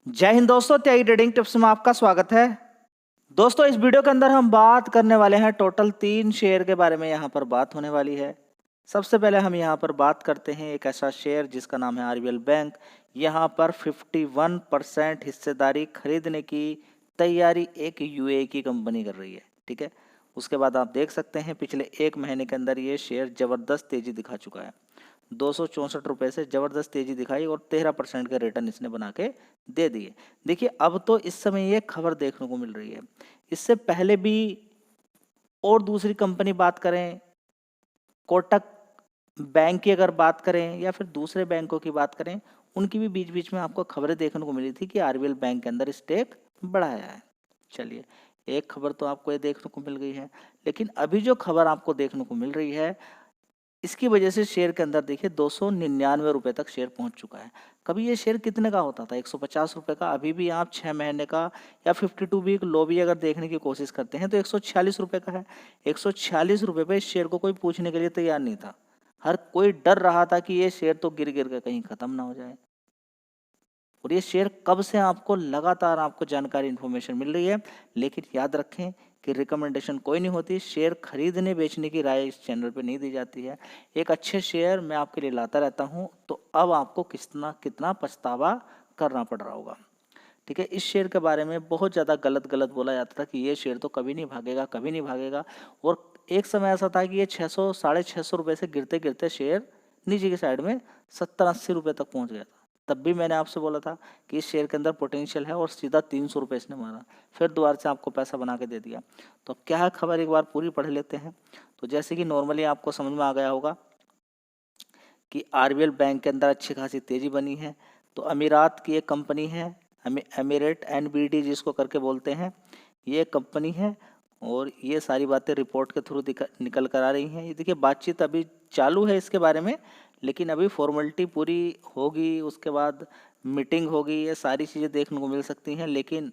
जय हिंद दोस्तों, त्यागी trading tips में आपका स्वागत है। दोस्तों, इस वीडियो के अंदर हम बात करने वाले हैं टोटल 3 शेयर के बारे में। यहाँ पर बात होने वाली है। सबसे पहले हम यहाँ पर बात करते हैं एक ऐसा शेयर जिसका नाम है आरबीएल बैंक। यहाँ पर 51% हिस्सेदारी खरीदने की तैयारी एक यूएई की कंपनी कर रही है। ठीक है, उसके बाद आप देख सकते हैं पिछले 1 महीने के अंदर ये शेयर जबरदस्त तेजी दिखा चुका है। 264 रुपये से जबरदस्त तेजी दिखाई और 13% के रिटर्न इसने बना के दे दिए। देखिए, अब तो इस समय ये खबर देखने को मिल रही है। इससे पहले भी और दूसरी कंपनी बात करें, कोटक बैंक की अगर बात करें या फिर दूसरे बैंकों की बात करें, उनकी भी बीच बीच में आपको खबरें देखने को मिली थी कि आरबीएल बैंक के अंदर स्टेक बढ़ाया है। चलिए, एक खबर तो आपको ये देखने को मिल गई है, लेकिन अभी जो खबर आपको देखने को मिल रही है इसकी वजह से शेयर के अंदर देखिए 299 रुपये तक शेयर पहुंच चुका है। कभी ये शेयर कितने का होता था? 150 रुपये का। अभी भी आप 6 महीने का या 52 वीक लो भी अगर देखने की कोशिश करते हैं तो 146 रुपये का है। 146 रुपये पे इस शेयर को कोई पूछने के लिए तैयार नहीं था। हर कोई डर रहा था कि ये शेयर तो गिर गिर कर कहीं खत्म ना हो जाए। और ये शेयर कब से आपको लगातार आपको जानकारी इन्फॉर्मेशन मिल रही है। लेकिन याद रखें कि रिकमेंडेशन कोई नहीं होती। शेयर खरीदने बेचने की राय इस चैनल पे नहीं दी जाती है। एक अच्छे शेयर मैं आपके लिए लाता रहता हूं, तो अब आपको कितना कितना पछतावा करना पड़ रहा होगा। ठीक है, इस शेयर के बारे में बहुत ज़्यादा गलत गलत बोला जाता था कि ये शेयर तो कभी नहीं भागेगा, कभी नहीं भागेगा। और एक समय ऐसा था कि ये 600 650 रुपये से गिरते गिरते शेयर नीचे की साइड में 70-80 रुपये तक पहुंच गया था। तब भी मैंने आपसे बोला था कि इस शेयर के अंदर पोटेंशियल है, और सीधा 300 रुपये इसने मारा। फिर दोबारा से आपको पैसा बना के दे दिया। तो अब क्या है खबर, एक बार पूरी पढ़ लेते हैं। तो जैसे कि नॉर्मली आपको समझ में आ गया होगा कि आरबीएल बैंक के अंदर अच्छी खासी तेजी बनी है। तो अमीरात की एक कंपनी है, एमिरेट एनबीडी जिसको करके बोलते हैं, ये कंपनी है। और ये सारी बातें रिपोर्ट के थ्रू निकल कर आ रही हैं। ये देखिए, बातचीत अभी चालू है इसके बारे में, लेकिन अभी फॉर्मेलिटी पूरी होगी, उसके बाद मीटिंग होगी, ये सारी चीज़ें देखने को मिल सकती हैं। लेकिन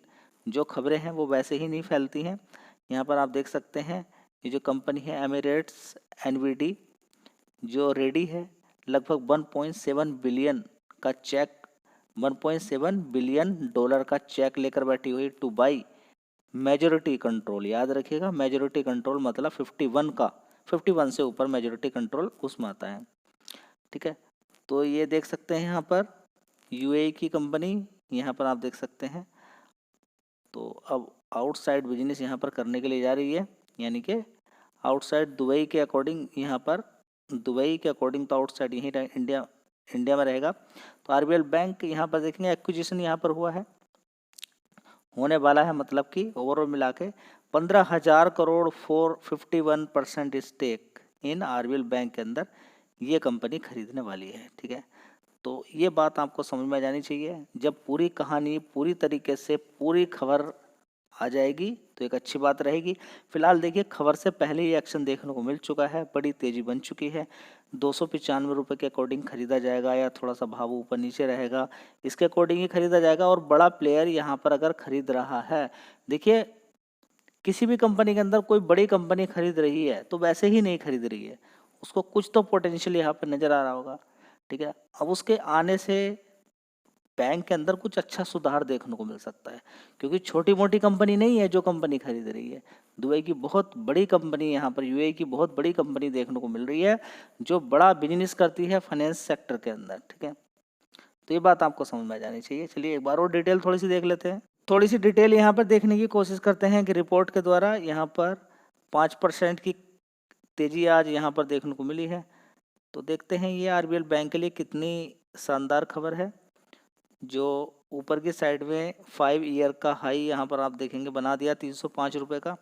जो खबरें हैं वो वैसे ही नहीं फैलती हैं। यहाँ पर आप देख सकते हैं ये जो कंपनी है एमिरेट्स एनबीडी, जो रेडी है लगभग 1.7 बिलियन का चेक, 1.7 बिलियन डॉलर का चेक लेकर बैठी हुई टू बाई मेजोरिटी कंट्रोल। याद रखिएगा, मेजोरिटी कंट्रोल मतलब 51 का, 51 से ऊपर मेजोरिटी कंट्रोल उसमें आता है। ठीक है, तो ये देख सकते हैं यहाँ पर यूएई की कंपनी, यहाँ पर आप देख सकते हैं। तो अब आउटसाइड बिजनेस यहाँ पर करने के लिए जा रही है, यानी कि आउटसाइड दुबई के अकॉर्डिंग, यहाँ पर दुबई के अकॉर्डिंग तो आउटसाइड यहीं इंडिया में रहेगा। तो आरबीएल बैंक यहाँ पर देखेंगे एक्विजिशन यहाँ पर हुआ है, होने वाला है, मतलब कि ओवरऑल मिला के 15,000 crore for 51% stake in RBL bank के अंदर ये कंपनी खरीदने वाली है। ठीक है, तो ये बात आपको समझ में आ जानी चाहिए। जब पूरी कहानी पूरी तरीके से पूरी खबर आ जाएगी तो एक अच्छी बात रहेगी। फिलहाल देखिए, खबर से पहले ही एक्शन देखने को मिल चुका है, बड़ी तेजी बन चुकी है। 295 रुपये के अकॉर्डिंग खरीदा जाएगा या थोड़ा सा भाव ऊपर नीचे रहेगा, इसके अकॉर्डिंग ही खरीदा जाएगा। और बड़ा प्लेयर यहाँ पर अगर खरीद रहा है, देखिए किसी भी कंपनी के अंदर कोई बड़ी कंपनी खरीद रही है तो वैसे ही नहीं खरीद रही है, उसको कुछ तो पोटेंशियल यहाँ पर नजर आ रहा होगा। ठीक है, अब उसके आने से बैंक के अंदर कुछ अच्छा सुधार देखने को मिल सकता है, क्योंकि छोटी मोटी कंपनी नहीं है जो कंपनी खरीद रही है। दुबई की बहुत बड़ी कंपनी, यहाँ पर यूएई की बहुत बड़ी कंपनी देखने को मिल रही है, जो बड़ा बिजनेस करती है फाइनेंस सेक्टर के अंदर। ठीक है, तो ये बात आपको समझ में आ जानी चाहिए। चलिए एक बार और डिटेल थोड़ी सी देख लेते हैं। थोड़ी सी डिटेल यहाँ पर देखने की कोशिश करते हैं कि रिपोर्ट के द्वारा यहाँ पर 5% की तेजी आज यहाँ पर देखने को मिली है। तो देखते हैं ये आरबीएल बैंक के लिए कितनी शानदार खबर है। जो ऊपर की साइड में 5 ईयर का हाई यहाँ पर आप देखेंगे बना दिया 305 रुपये का।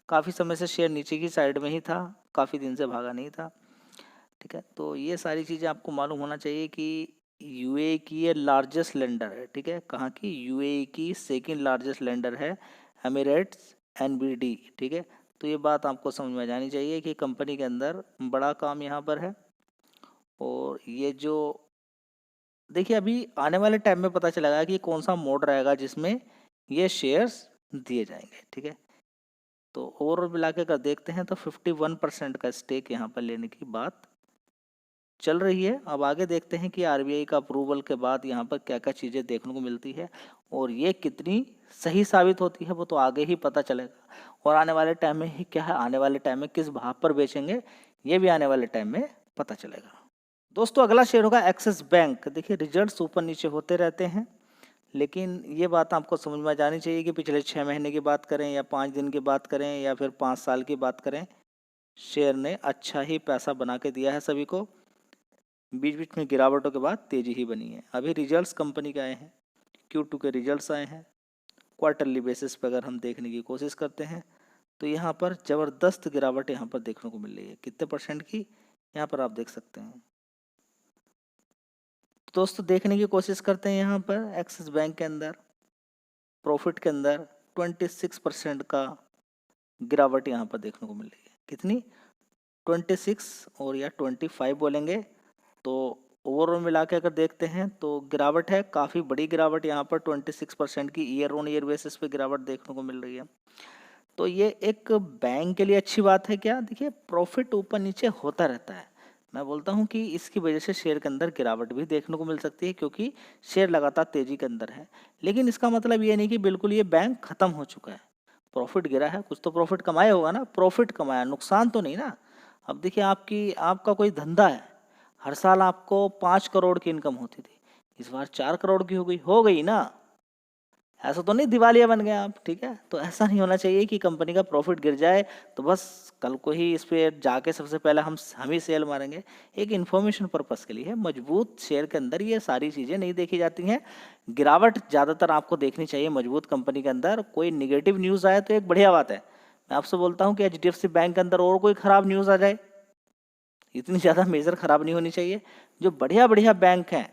काफ़ी समय से शेयर नीचे की साइड में ही था, काफ़ी दिन से भागा नहीं था। ठीक है, तो ये सारी चीज़ें आपको मालूम होना चाहिए कि यूएई की ये लार्जेस्ट लेंडर है। ठीक है, कहाँ की? यूएई की सेकंड लार्जेस्ट लेंडर है एमिरेट्स एनबीडी। ठीक है, तो ये बात आपको समझ में जानी चाहिए कि कंपनी के अंदर बड़ा काम यहाँ पर है। और ये जो देखिए, अभी आने वाले टाइम में पता चलेगा कि कौन सा मोड रहेगा जिसमें ये शेयर्स दिए जाएंगे। ठीक है, तो ओवरऑल मिला के अगर देखते हैं तो 51% का स्टेक यहाँ पर लेने की बात चल रही है। अब आगे देखते हैं कि आरबीआई का अप्रूवल के बाद यहाँ पर क्या क्या चीज़ें देखने को मिलती है और ये कितनी सही साबित होती है वो तो आगे ही पता चलेगा। और आने वाले टाइम में ही क्या है, आने वाले टाइम में किस भाव पर बेचेंगे ये भी आने वाले टाइम में पता चलेगा। दोस्तों अगला शेयर होगा एक्सिस बैंक। देखिए रिजल्ट्स ऊपर नीचे होते रहते हैं, लेकिन ये बात आपको समझ में आ जानी चाहिए कि पिछले 6 महीने की बात करें या 5 दिन की बात करें या फिर 5 साल की बात करें, शेयर ने अच्छा ही पैसा बना के दिया है सभी को। बीच बीच में गिरावटों के बाद तेजी ही बनी है। अभी रिजल्ट्स कंपनी के आए हैं, Q2 के रिजल्ट्स आए हैं। क्वार्टरली बेसिस पर अगर हम देखने की कोशिश करते हैं तो यहाँ पर ज़बरदस्त गिरावट यहाँ पर देखने को मिल रही है। कितने परसेंट की यहाँ पर आप देख सकते हैं। तो दोस्तों देखने की कोशिश करते हैं यहाँ पर एक्सिस बैंक के अंदर प्रॉफिट के अंदर 26% का गिरावट यहाँ पर देखने को मिल रही है। कितनी? 26 और या 25 बोलेंगे तो ओवरऑल मिला के अगर देखते हैं तो गिरावट है, काफ़ी बड़ी गिरावट यहाँ पर 26% की ईयर ऑन ईयर बेसिस पे गिरावट देखने को मिल रही है। तो ये एक बैंक के लिए अच्छी बात है क्या? देखिए प्रॉफिट ऊपर नीचे होता रहता है। मैं बोलता हूँ कि इसकी वजह से शेयर के अंदर गिरावट भी देखने को मिल सकती है क्योंकि शेयर लगातार तेजी के अंदर है। लेकिन इसका मतलब ये नहीं कि बिल्कुल ये बैंक खत्म हो चुका है। प्रॉफिट गिरा है, कुछ तो प्रॉफिट कमाया होगा ना, प्रॉफिट कमाया, नुकसान तो नहीं ना। अब देखिए आपका कोई धंधा है, हर साल आपको 5 करोड़ की इनकम होती थी, इस बार 4 करोड़ की हो गई ना। ऐसा तो नहीं दिवालिया बन गए आप, ठीक है। तो ऐसा नहीं होना चाहिए कि कंपनी का प्रॉफिट गिर जाए तो बस कल को ही इस पे जाके सबसे पहले हम ही सेल मारेंगे। एक इन्फॉर्मेशन पर्पस के लिए है। मजबूत शेयर के अंदर ये सारी चीज़ें नहीं देखी जाती हैं। गिरावट ज़्यादातर आपको देखनी चाहिए मजबूत कंपनी के अंदर। कोई निगेटिव न्यूज़ आए तो एक बढ़िया बात है। मैं आपसे बोलता हूँ कि HDFC बैंक के अंदर और कोई ख़राब न्यूज़ आ जाए, इतनी ज़्यादा मेजर ख़राब नहीं होनी चाहिए। जो बढ़िया बढ़िया बैंक हैं,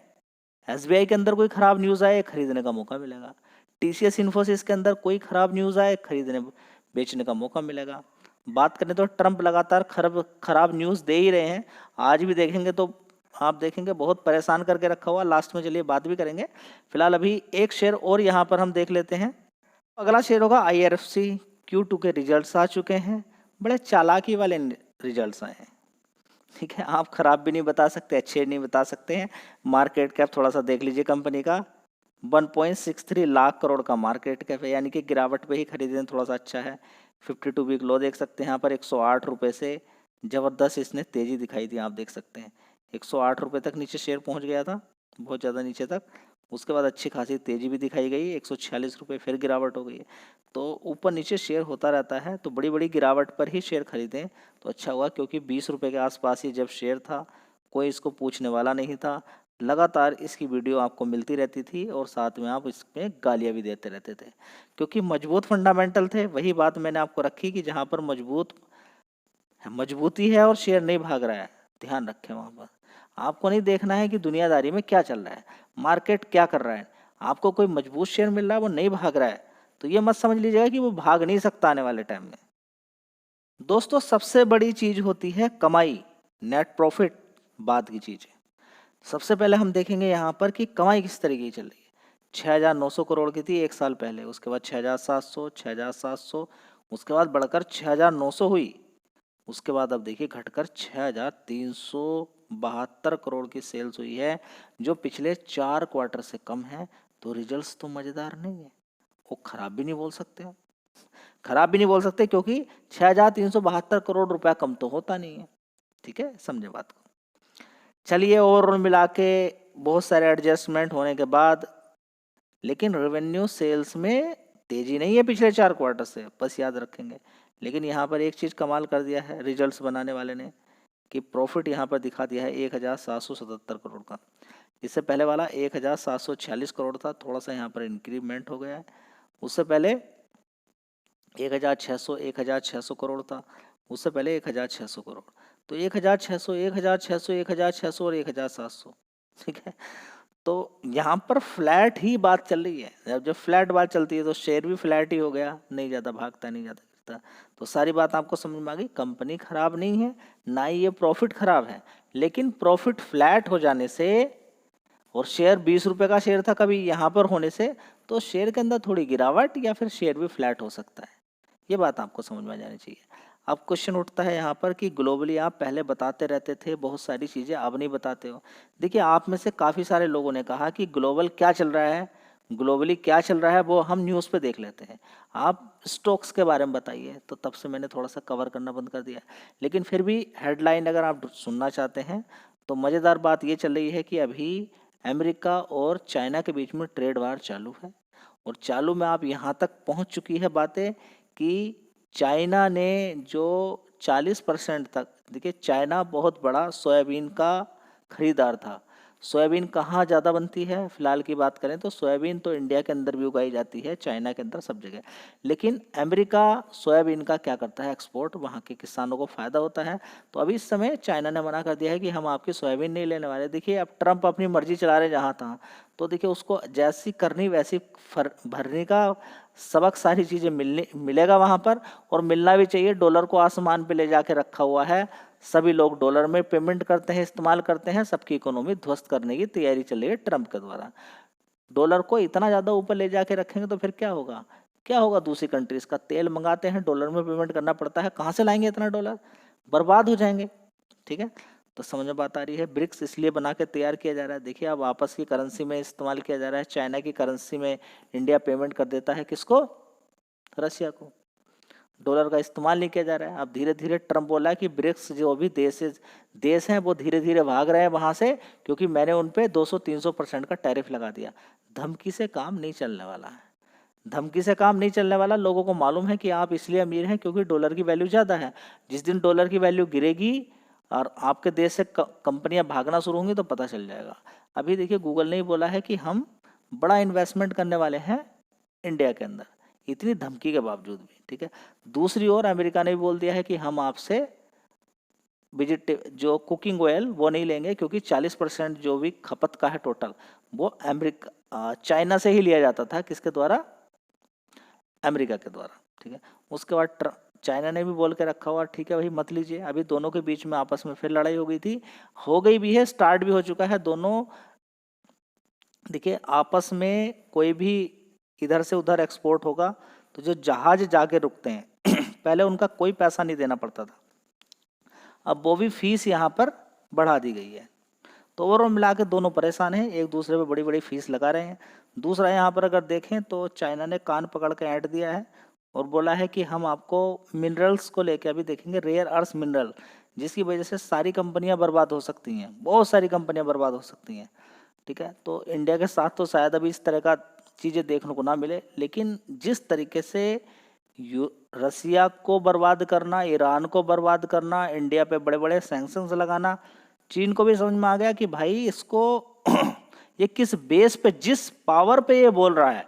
SBI के अंदर कोई ख़राब न्यूज़ आए खरीदने का मौका मिलेगा। TCS इन्फोसिस के अंदर कोई ख़राब न्यूज़ आए खरीदने बेचने का मौका मिलेगा। बात करें तो ट्रंप लगातार खराब न्यूज़ दे ही रहे हैं। आज भी देखेंगे तो आप देखेंगे बहुत परेशान करके रखा हुआ। लास्ट में चलिए बात भी करेंगे। फिलहाल अभी एक शेयर और यहाँ पर हम देख लेते हैं। अगला शेयर होगा IRFC। Q2 के रिजल्ट्स आ चुके हैं, बड़े चालाकी वाले रिजल्ट्स आए हैं, ठीक है। आप खराब भी नहीं बता सकते, अच्छे नहीं बता सकते हैं। मार्केट कैप थोड़ा सा देख लीजिए कंपनी का, 1.63 लाख करोड़ का मार्केट कैप है, यानी कि गिरावट पे ही खरीदने थोड़ा सा अच्छा है। 52 वीक लो देख सकते हैं यहाँ पर 108 रुपये से ज़बरदस्त इसने तेज़ी दिखाई थी। आप देख सकते हैं 108 रुपये तक नीचे शेयर पहुँच गया था, बहुत ज़्यादा नीचे तक। उसके बाद अच्छी खासी तेज़ी भी दिखाई गई, 146 रुपये फिर गिरावट हो गई है। तो ऊपर नीचे शेयर होता रहता है, तो बड़ी बड़ी गिरावट पर ही शेयर खरीदें तो अच्छा हुआ, क्योंकि 20 रुपये के आसपास ही जब शेयर था कोई इसको पूछने वाला नहीं था। लगातार इसकी वीडियो आपको मिलती रहती थी और साथ में आप इसमें गालियाँ भी देते रहते थे, क्योंकि मजबूत फंडामेंटल थे। वही बात मैंने आपको रखी कि जहाँ पर मजबूती है और शेयर नहीं भाग रहा है, ध्यान रखें वहाँ पर। आपको नहीं देखना है कि दुनियादारी में क्या चल रहा है, मार्केट क्या कर रहा है। आपको कोई मजबूत शेयर मिल रहा है, वो नहीं भाग रहा है, तो ये मत समझ लीजिएगा कि वो भाग नहीं सकता आने वाले टाइम में। दोस्तों सबसे बड़ी चीज होती है कमाई, नेट प्रॉफिट बाद की चीज है। सबसे पहले हम देखेंगे यहाँ पर कि कमाई किस तरीके की चल रही है। 6,900 करोड़ की थी एक साल पहले, उसके बाद 6,700, 6,700, उसके बाद बढ़कर 6,900 हुई। उसके बाद अब देखिए घटकर 6,372 करोड़ की सेल्स हुई है, जो पिछले 4 क्वार्टर से कम है। तो रिजल्ट्स तो मज़ेदार नहीं है, वो खराब भी नहीं बोल सकते हम, खराब भी नहीं बोल सकते, क्योंकि 6,372 करोड़ रुपया कम तो होता नहीं है, ठीक है, समझे बात को। चलिए ओवरऑल मिला के बहुत सारे एडजस्टमेंट होने के बाद, लेकिन रेवेन्यू सेल्स में तेजी नहीं है पिछले 4 क्वार्टर से, बस याद रखेंगे। लेकिन यहाँ पर एक चीज़ कमाल कर दिया है रिजल्ट्स बनाने वाले ने, कि प्रॉफिट यहाँ पर दिखा दिया है 1,777 करोड़ का। इससे पहले वाला 1,746 करोड़ था, थोड़ा सा यहाँ पर इंक्रीमेंट हो गया है। उससे पहले 1,600 करोड़ था, उससे पहले 1,600 करोड़। तो 1,600, 1,600, 1,600 और 1,700, ठीक है। तो यहाँ पर फ्लैट ही बात चल रही है। जब फ्लैट बात चलती है तो शेयर भी फ्लैट ही हो गया, नहीं ज़्यादा भागता, नहीं ज़्यादा गिरता। तो सारी बात आपको समझ में आ गई। कंपनी खराब नहीं है, ना ही ये प्रॉफिट खराब है, लेकिन प्रॉफिट फ्लैट हो जाने से और शेयर 20 रुपये का शेयर था कभी यहाँ पर होने से, तो शेयर के अंदर थोड़ी गिरावट या फिर शेयर भी फ्लैट हो सकता है। ये बात आपको समझ में आ जानी चाहिए। अब क्वेश्चन उठता है यहाँ पर कि ग्लोबली आप पहले बताते रहते थे बहुत सारी चीज़ें, अब नहीं बताते हो। देखिए, आप में से काफ़ी सारे लोगों ने कहा कि ग्लोबल क्या चल रहा है, ग्लोबली क्या चल रहा है वो हम न्यूज़ पे देख लेते हैं, आप स्टॉक्स के बारे में बताइए। तो तब से मैंने थोड़ा सा कवर करना बंद कर दिया, लेकिन फिर भी हेडलाइन अगर आप सुनना चाहते हैं तो मज़ेदार बात ये चल रही है कि अभी अमेरिका और चाइना के बीच में ट्रेड वार चालू है। और चालू में आप यहाँ तक पहुँच चुकी है बातें कि चाइना ने जो 40% तक, देखिए चाइना बहुत बड़ा सोयाबीन का खरीदार था। सोयाबीन कहाँ ज़्यादा बनती है फिलहाल की बात करें तो सोयाबीन तो इंडिया के अंदर भी उगाई जाती है, चाइना के अंदर सब जगह। लेकिन अमेरिका सोयाबीन का क्या करता है, एक्सपोर्ट, वहाँ के किसानों को फ़ायदा होता है। तो अभी इस समय चाइना ने मना कर दिया है कि हम आपकी सोयाबीन नहीं लेने वाले। देखिए, अब ट्रंप अपनी मर्जी चला रहे जहाँ तहाँ, तो देखिए उसको जैसी करनी वैसी भरने का सबक सारी चीज़ें मिलेगा वहाँ पर, और मिलना भी चाहिए। डॉलर को आसमान पे ले जाके रखा हुआ है, सभी लोग डॉलर में पेमेंट करते हैं, इस्तेमाल करते हैं, सबकी इकोनॉमी ध्वस्त करने की तैयारी चल रही है ट्रंप के द्वारा। डॉलर को इतना ज़्यादा ऊपर ले जाके रखेंगे तो फिर क्या होगा, क्या होगा, दूसरी कंट्रीज का तेल मंगाते हैं, डॉलर में पेमेंट करना पड़ता है, कहाँ से लाएंगे इतना डॉलर, बर्बाद हो जाएंगे। ठीक है, तो समझ में बात आ रही है। ब्रिक्स इसलिए बना के तैयार किया जा रहा है, देखिए अब आपस की करेंसी में इस्तेमाल किया जा रहा है। चाइना की करेंसी में इंडिया पेमेंट कर देता है किसको, रशिया को। डॉलर का इस्तेमाल नहीं किया जा रहा है। अब धीरे धीरे ट्रम्प बोला कि ब्रिक्स जो भी देश हैं वो धीरे धीरे भाग रहे हैं वहाँ से, क्योंकि मैंने उन पे 200-300% का टैरिफ लगा दिया। धमकी से काम नहीं चलने वाला है, धमकी से काम नहीं चलने वाला। लोगों को मालूम है कि आप इसलिए अमीर हैं क्योंकि डॉलर की वैल्यू ज़्यादा है। जिस दिन डॉलर की वैल्यू गिरेगी और आपके देश से कंपनियां भागना शुरू होंगी तो पता चल जाएगा। अभी देखिए, गूगल ने ही बोला है कि हम बड़ा इन्वेस्टमेंट करने वाले हैं इंडिया के अंदर, इतनी धमकी के बावजूद भी। ठीक है, दूसरी ओर अमेरिका ने भी बोल दिया है कि हम आपसे जो कुकिंग ऑयल वो नहीं लेंगे, क्योंकि 40% जो भी खपत का है टोटल, वो अमेरिका चाइना से ही लिया जाता था। किसके द्वारा, अमेरिका के द्वारा। ठीक है, उसके बाद चाइना ने भी बोल के रखा हुआ, ठीक है भाई मत लीजिए। अभी दोनों के बीच में आपस में फिर लड़ाई हो गई थी, हो गई भी है, स्टार्ट भी हो चुका है। दोनों देखिए आपस में कोई भी इधर से उधर एक्सपोर्ट होगा तो जो जहाज जाके रुकते हैं पहले उनका कोई पैसा नहीं देना पड़ता था, अब वो भी फीस यहाँ पर बढ़ा दी गई है। तो ओवरऑल मिला के दोनों परेशान हैं, एक दूसरे पे बड़ी बड़ी फीस लगा रहे हैं। दूसरा, यहाँ पर अगर देखें तो चाइना ने कान पकड़ के ऐंठ दिया है और बोला है कि हम आपको मिनरल्स को लेके अभी देखेंगे, रेयर अर्थ मिनरल, जिसकी वजह से सारी कंपनियां बर्बाद हो सकती हैं, बहुत सारी कंपनियां बर्बाद हो सकती हैं। ठीक है, तो इंडिया के साथ तो शायद अभी इस तरह का चीज़ें देखने को ना मिले, लेकिन जिस तरीके से रसिया को बर्बाद करना, ईरान को बर्बाद करना, इंडिया पे बड़े बड़े सैंक्शंस लगाना, चीन को भी समझ में आ गया कि भाई इसको ये किस बेस पे, जिस पावर पे ये बोल रहा है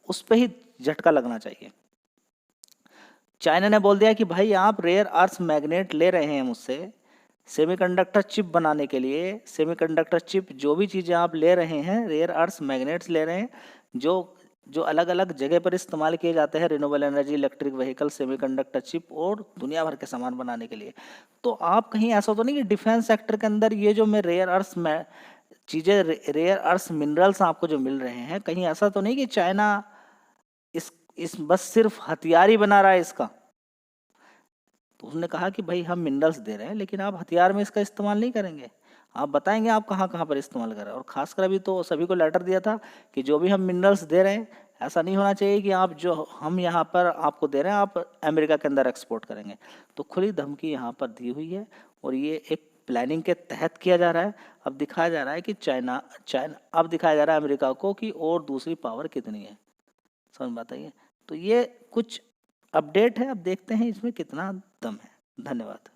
उस पे ही झटका लगना चाहिए। चाइना ने बोल दिया कि भाई आप रेयर अर्थ मैग्नेट ले रहे हैं मुझसे सेमीकंडक्टर चिप बनाने के लिए, सेमीकंडक्टर चिप जो भी चीज़ें आप ले रहे हैं, रेयर अर्थ मैग्नेट्स ले रहे हैं, जो जो अलग अलग जगह पर इस्तेमाल किए जाते हैं, renewable energy, electric vehicle, semiconductor chip और दुनिया भर के सामान बनाने के लिए। तो आप कहीं ऐसा तो नहीं कि डिफेंस सेक्टर के अंदर ये जो मैं रेयर अर्थ में चीज़ें, रेयर अर्थ मिनरल्स आपको जो मिल रहे हैं, कहीं ऐसा तो नहीं कि चाइना इस बस सिर्फ हथियार ही बना रहा है इसका। तो उसने कहा कि भाई हम मिनरल्स दे रहे हैं लेकिन आप हथियार में इसका इस्तेमाल नहीं करेंगे, आप बताएंगे आप कहाँ कहाँ पर इस्तेमाल कर रहे हैं। और खासकर अभी तो सभी को लेटर दिया था कि जो भी हम मिनरल्स दे रहे हैं, ऐसा नहीं होना चाहिए कि आप जो हम यहाँ पर आपको दे रहे हैं आप अमेरिका के अंदर एक्सपोर्ट करेंगे। तो खुली धमकी यहाँ पर दी हुई है और ये एक प्लानिंग के तहत किया जा रहा है। अब दिखाया जा रहा है कि चाइना अब दिखाया जा रहा है अमेरिका को कि और दूसरी पावर कितनी है, समझ बताइए। तो ये कुछ अपडेट है, अब देखते हैं इसमें कितना दम है। धन्यवाद।